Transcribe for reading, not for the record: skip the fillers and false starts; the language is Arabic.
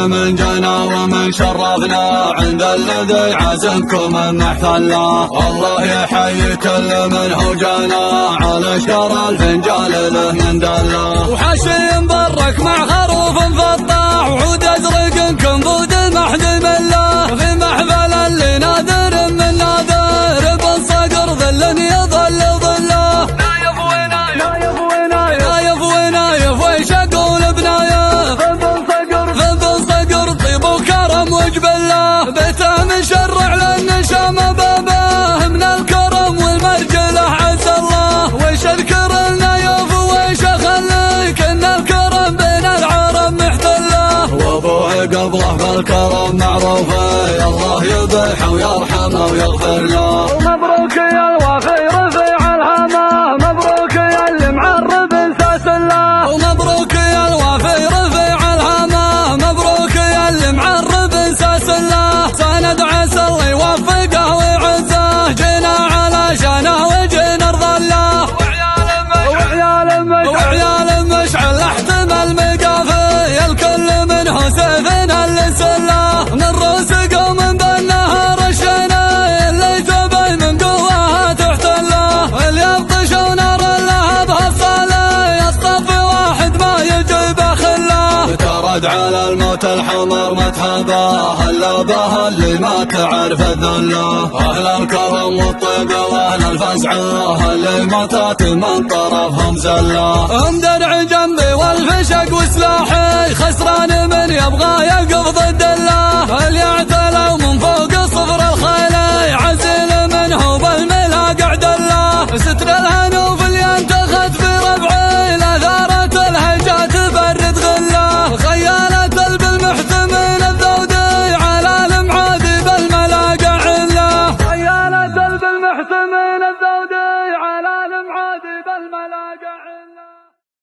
من جنا ومن شرفنا عند الذي عزمكم ان احتله. الله يحيي كل من هو جنا على شر الفنجال له من دله. وحشي مبرك مع خروف فطاح وعود ازرق كنبود محد بالله. في محفل اللي نادر من نادر بالصقر ظل يظل ظله. نايف ونايف ويش اقول بنايف. بالصقر طيب وكرم وجبله. بيته مشرع للنشام بابه من الكرم والمرجله عز الله. ويش اذكر النايف ويش اخليك ان الكرم بين العرب محتله. وابوه قبله بالكرم معروفه الله يذبح ويرحمه ويغفر له. مبروك يا الوفي رفيع الهمه. مبروك يا اللي معرب انساس الله. ومبروك يا الوفي رفيع الهمه. مبروك يا اللي معرب انساس الله. سند عسى الله يوفقه ويعزه. جينا على شانه وجينا ارضى الله. وعيال مشعل احتمل مقافي. الكل منه سيفنا اللي سله. من رؤوس قوم بالنهار الشناي اللي تبي من قوها تحتله. اللي يبطشوا نار اللهب هالصالي. الصف واحد ما يجيب خله. ترد على الموت الحمر متهبه. هلا به اللي ما تعرف الذله. اهل الكرم والطيب واهل الفزعه اللي ما تاتي من طرفهم زله. ام درع جنبي والفشق وسلاحي. خسران من يبغى يقف ضد